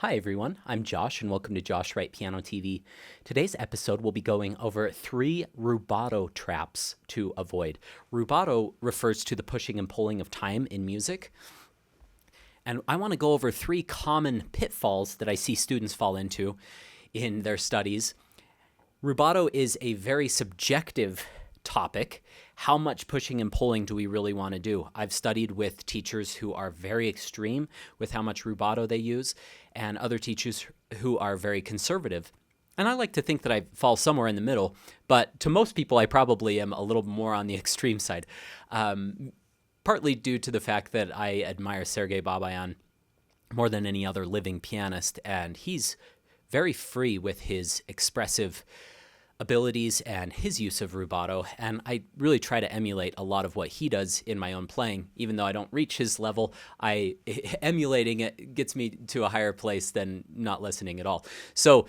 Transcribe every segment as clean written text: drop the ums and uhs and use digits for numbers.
Hi everyone, I'm Josh and welcome to Josh Wright Piano TV. Today's episode will be going over 3 rubato traps to avoid. Rubato refers to the pushing and pulling of time in music. And I want to go over 3 common pitfalls that I see students fall into in their studies. Rubato is a very subjective topic. How much pushing and pulling do we really want to do? I've studied with teachers who are very extreme with how much rubato they use, and other teachers who are very conservative. And I like to think that I fall somewhere in the middle, but to most people, I probably am a little more on the extreme side, partly due to the fact that I admire Sergei Babayan more than any other living pianist, and he's very free with his expressive abilities and his use of rubato, and I really try to emulate a lot of what he does in my own playing. Even though I don't reach his level, emulating it gets me to a higher place than not listening at all. So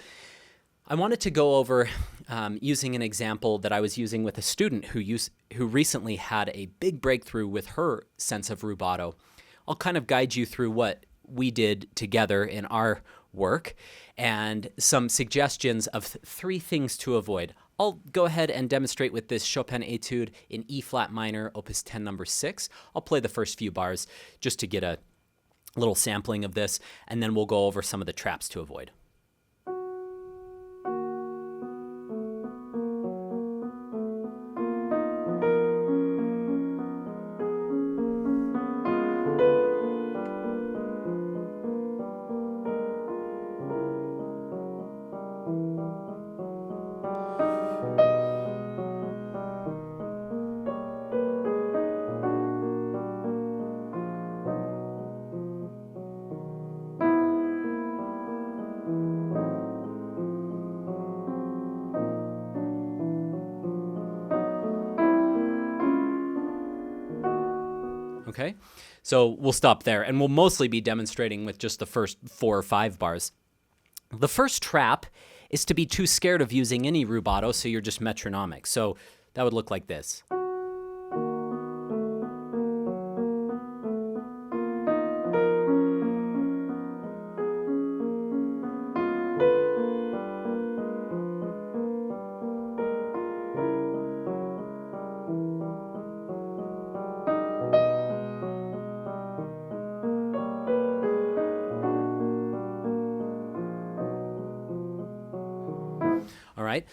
I wanted to go over using an example that I was using with a student who recently had a big breakthrough with her sense of rubato. I'll kind of guide you through what we did together in our work and some suggestions of 3 things to avoid. I'll go ahead and demonstrate with this Chopin etude in E flat minor, opus 10 number 6. I'll play the first few bars just to get a little sampling of this, and then we'll go over some of the traps to avoid. Okay, so we'll stop there, and we'll mostly be demonstrating with just the first 4 or 5 bars. The first trap is to be too scared of using any rubato, so you're just metronomic. So that would look like this. All right.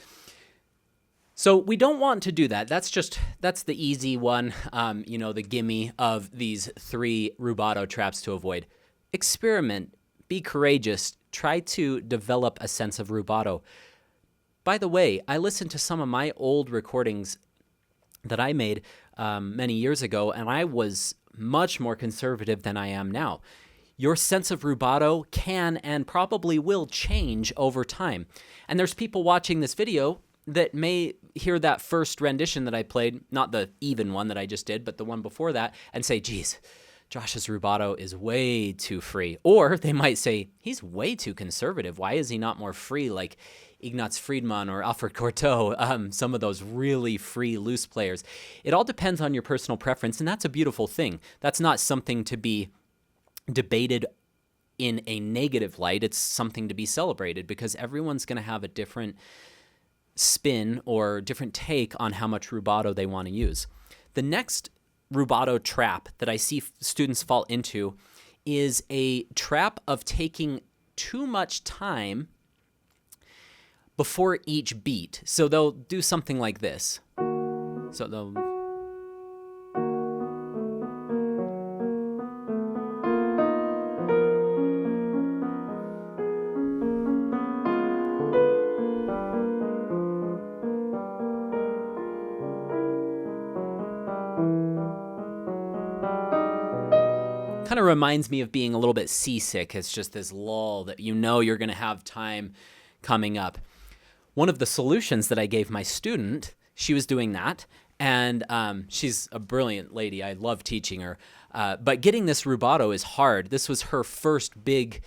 So we don't want to do that. That's the easy one, the gimme of these 3 rubato traps to avoid. Experiment, be courageous, try to develop a sense of rubato. By the way, I listened to some of my old recordings that I made many years ago, and I was much more conservative than I am now. Your sense of rubato can and probably will change over time. And there's people watching this video that may hear that first rendition that I played, not the even one that I just did, but the one before that, and say, geez, Josh's rubato is way too free. Or they might say, he's way too conservative. Why is he not more free like Ignaz Friedman or Alfred Cortot, some of those really free, loose players? It all depends on your personal preference, and that's a beautiful thing. That's not something to be debated in a negative light. It's something to be celebrated because everyone's going to have a different spin or different take on how much rubato they want to use. The next rubato trap that I see students fall into is a trap of taking too much time before each beat. So they'll do something like this. So they'll kind of reminds me of being a little bit seasick. It's just this lull that you know you're going to have time coming up. One of the solutions that I gave my student, she was doing that, and she's a brilliant lady. I love teaching her. But getting this rubato is hard. This was her first big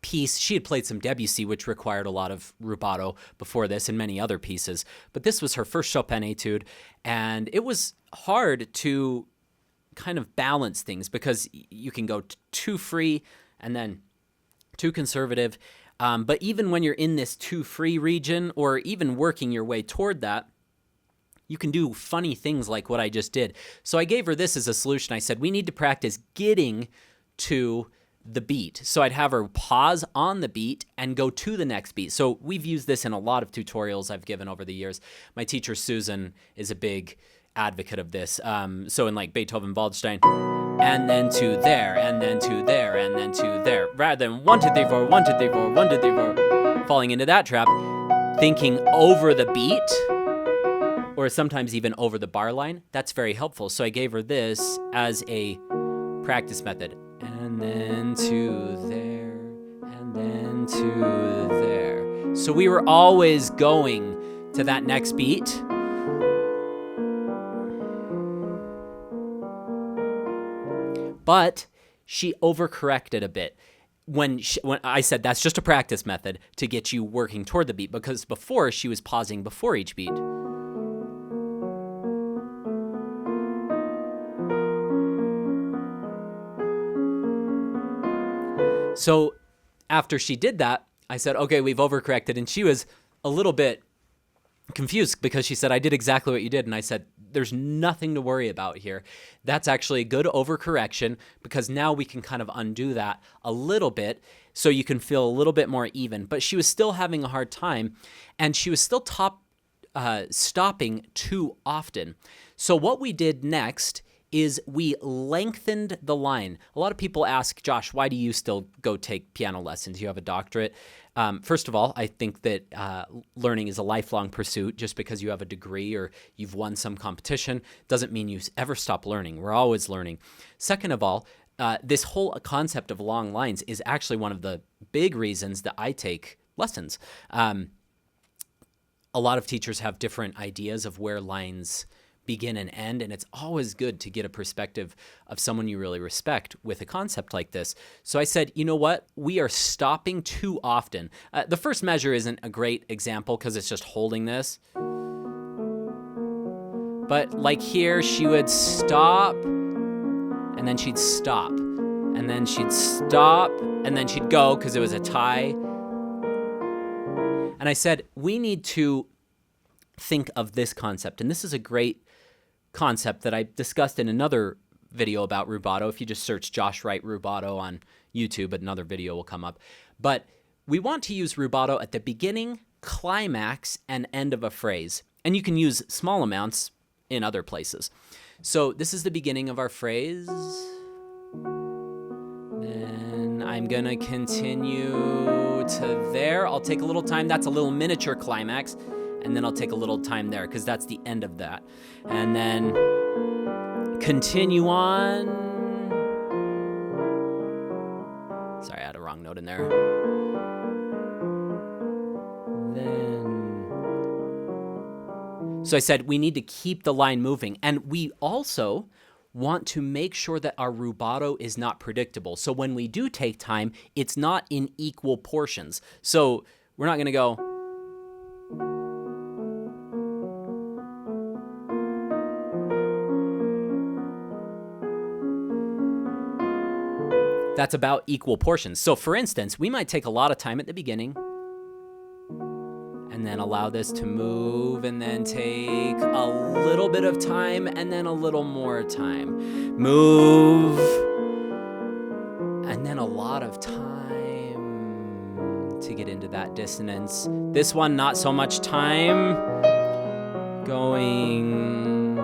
piece. She had played some Debussy, which required a lot of rubato before this, and many other pieces. But this was her first Chopin etude, and it was hard to kind of balance things because you can go too free and then too conservative. But even when you're in this too free region, or even working your way toward that, you can do funny things like what I just did. So I gave her this as a solution. I said, we need to practice getting to the beat. So I'd have her pause on the beat and go to the next beat. So we've used this in a lot of tutorials I've given over the years. My teacher, Susan, is a big advocate of this. So in like Beethoven, Waldstein, and then to there, and then to there, and then to there, rather than 1, 2, 3, 4, 1, 2, 3, 4, 1, 2, 3, 4, falling into that trap, thinking over the beat, or sometimes even over the bar line. That's very helpful. So I gave her this as a practice method. And then to there, and then to there. So we were always going to that next beat. But she overcorrected a bit when I said that's just a practice method to get you working toward the beat, because before she was pausing before each beat. So after she did that, I said, okay, we've overcorrected. And she was a little bit confused because she said, I did exactly what you did. And I said, there's nothing to worry about here. That's actually a good overcorrection, because now we can kind of undo that a little bit so you can feel a little bit more even. But she was still having a hard time, and she was still stopping too often. So what we did next is we lengthened the line. A lot of people ask, Josh, why do you still go take piano lessons? You have a doctorate. First of all, I think that learning is a lifelong pursuit. Just because you have a degree or you've won some competition doesn't mean you ever stop learning. We're always learning. Second of all, this whole concept of long lines is actually one of the big reasons that I take lessons. A lot of teachers have different ideas of where lines begin and end, and it's always good to get a perspective of someone you really respect with a concept like this. So I said, you know what? We are stopping too often. The first measure isn't a great example because it's just holding this. But like here, she would stop, and then she'd stop, and then she'd stop, and then she'd go because it was a tie. And I said, we need to think of this concept, and this is a great concept that I discussed in another video about rubato. If you just search Josh Wright rubato on YouTube, another video will come up. But we want to use rubato at the beginning, climax, and end of a phrase. And you can use small amounts in other places. So this is the beginning of our phrase. Then I'm going to continue to there. I'll take a little time. That's a little miniature climax. And then I'll take a little time there because that's the end of that. And then continue on. Sorry, I had a wrong note in there. Then. So I said we need to keep the line moving. And we also want to make sure that our rubato is not predictable. So when we do take time, it's not in equal portions. So we're not going to go. That's about equal portions. So for instance, we might take a lot of time at the beginning and then allow this to move and then take a little bit of time and then a little more time. Move and then a lot of time to get into that dissonance. This one, not so much time. Going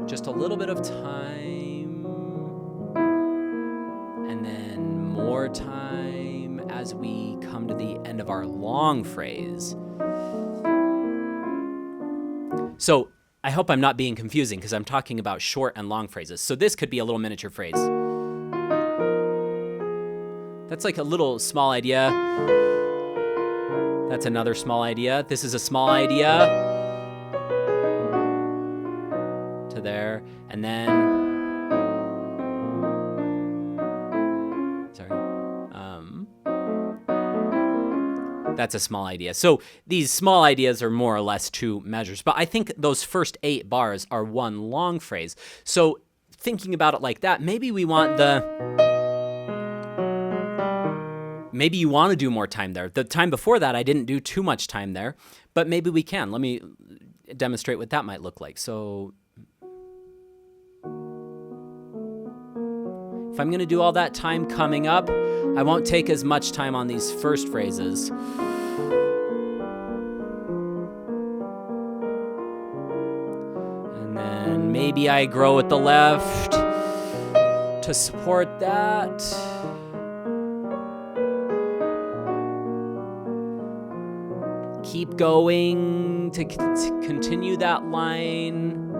just a little bit of time. More time as we come to the end of our long phrase. So I hope I'm not being confusing because I'm talking about short and long phrases. So this could be a little miniature phrase. That's like a little small idea. That's another small idea. This is a small idea. To there. And then that's a small idea. So these small ideas are more or less two measures. But I think those first 8 bars are one long phrase. So thinking about it like that, maybe we want the maybe you want to do more time there. The time before that, I didn't do too much time there, but maybe we can. Let me demonstrate what that might look like. So if I'm going to do all that time coming up, I won't take as much time on these first phrases. And then maybe I grow with the left to support that. Keep going to continue that line.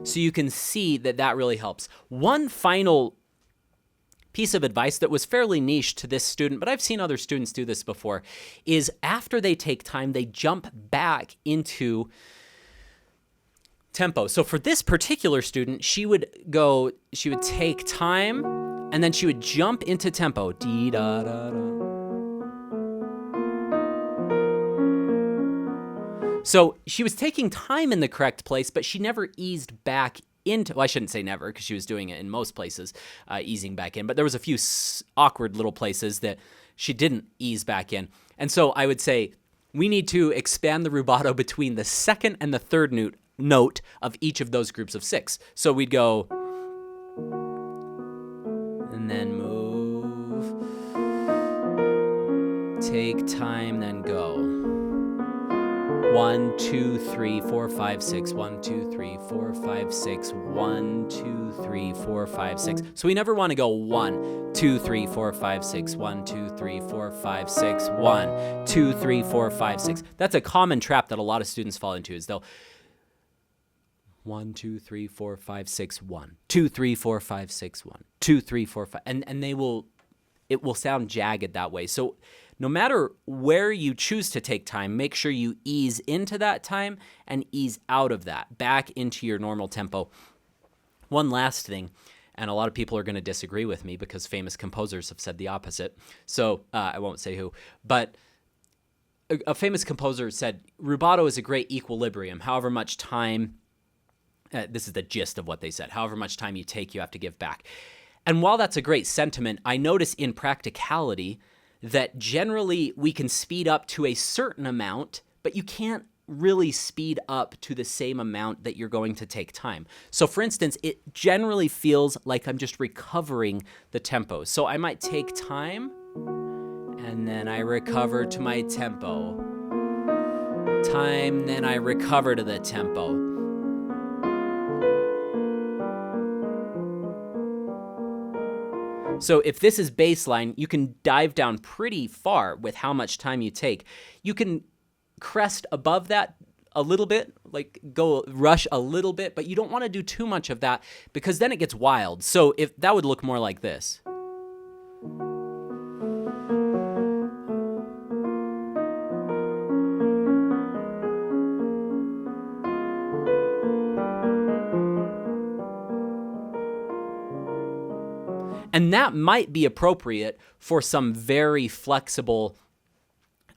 So you can see that really helps. One final piece of advice that was fairly niche to this student, but I've seen other students do this before, is after they take time, they jump back into tempo. So for this particular student, she would take time, and then she would jump into tempo. Dee da da da. So she was taking time in the correct place, but she never eased back into, well, I shouldn't say never, because she was doing it in most places, easing back in. But there was a few awkward little places that she didn't ease back in. And so I would say we need to expand the rubato between the second and the third note of each of those groups of 6. So we'd go, and then move, take time, then go. 1, 2, 3, 4, 5, 6. 1, 2, 3, 4, 5, 6. 1, 2, 3, 4, 5, 6. So we never want to go 1, 2, 3, 4, 5, 6. 1, 2, 3, 4, 5, 6. 1, 2, 3, 4, 5, 6. That's a common trap that a lot of students fall into, is they'll 1, 2, 3, 4, 5, 6, 1. 2, 3, 4, 5, 6, 1. 2, 3, 4, 5. And it will sound jagged that way. So no matter where you choose to take time, make sure you ease into that time and ease out of that, back into your normal tempo. One last thing, and a lot of people are going to disagree with me because famous composers have said the opposite, so I won't say who, but a famous composer said, rubato is a great equilibrium. However much time, this is the gist of what they said, however much time you take, you have to give back. And while that's a great sentiment, I notice in practicality that generally we can speed up to a certain amount, but you can't really speed up to the same amount that you're going to take time. So for instance, it generally feels like I'm just recovering the tempo. So I might take time, and then I recover to my tempo. Time, then I recover to the tempo. So if this is baseline, you can dive down pretty far with how much time you take. You can crest above that a little bit, like go rush a little bit, but you don't want to do too much of that because then it gets wild. So if that would look more like this. And that might be appropriate for some very flexible,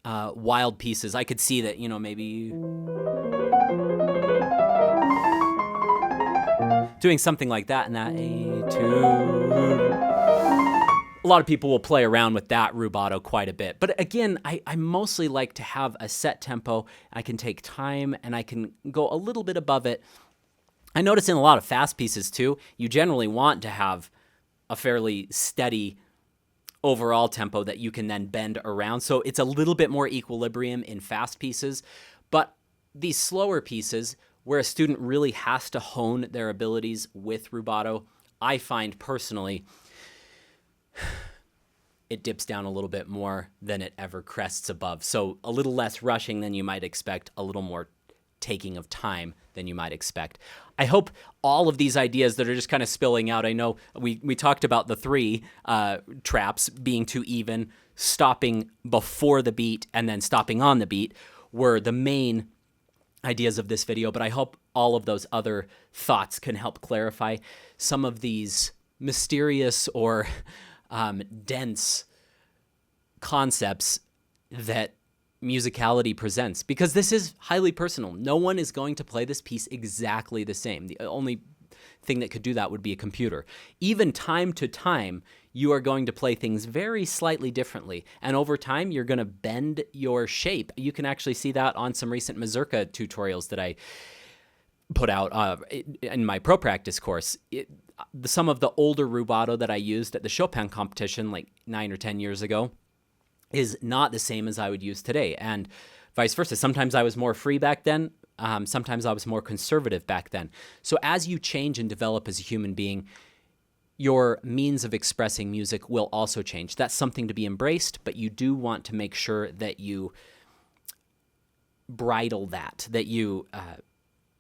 wild pieces. I could see that, maybe doing something like that and that A2. A lot of people will play around with that rubato quite a bit. But again, I mostly like to have a set tempo. I can take time and I can go a little bit above it. I notice in a lot of fast pieces too, you generally want to have a fairly steady overall tempo that you can then bend around. So it's a little bit more equilibrium in fast pieces, but these slower pieces where a student really has to hone their abilities with rubato, I find personally it dips down a little bit more than it ever crests above. So a little less rushing than you might expect, a little more taking of time than you might expect. I hope all of these ideas that are just kind of spilling out, I know we talked about the 3 traps, being too even, stopping before the beat, and then stopping on the beat, were the main ideas of this video, but I hope all of those other thoughts can help clarify some of these mysterious or dense concepts that Musicality Presents, because this is highly personal. No one is going to play this piece exactly the same. The only thing that could do that would be a computer. Even time to time, you are going to play things very slightly differently. And over time, you're going to bend your shape. You can actually see that on some recent mazurka tutorials that I put out in my pro practice course. Some of the older rubato that I used at the Chopin competition like 9 or 10 years ago is not the same as I would use today, and vice versa. Sometimes I was more free back then. Sometimes I was more conservative back then. So as you change and develop as a human being, your means of expressing music will also change. That's something to be embraced, but you do want to make sure that you bridle that you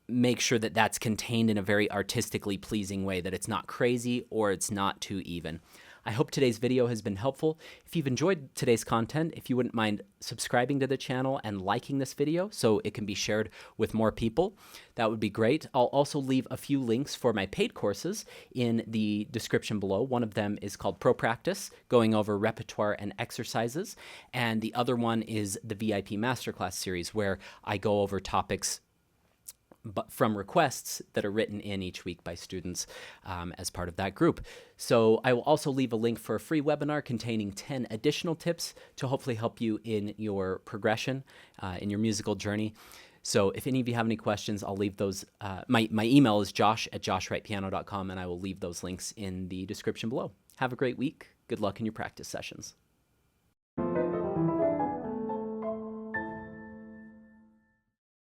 make sure that that's contained in a very artistically pleasing way, that it's not crazy or it's not too even. I hope today's video has been helpful. If you've enjoyed today's content, if you wouldn't mind subscribing to the channel and liking this video so it can be shared with more people, that would be great. I'll also leave a few links for my paid courses in the description below. One of them is called Pro Practice, going over repertoire and exercises, and the other one is the VIP Masterclass series, where I go over topics but from requests that are written in each week by students as part of that group. So I will also leave a link for a free webinar containing 10 additional tips to hopefully help you in your progression, in your musical journey. So if any of you have any questions, I'll leave those. My email is josh@joshwrightpiano.com, and I will leave those links in the description below. Have a great week. Good luck in your practice sessions.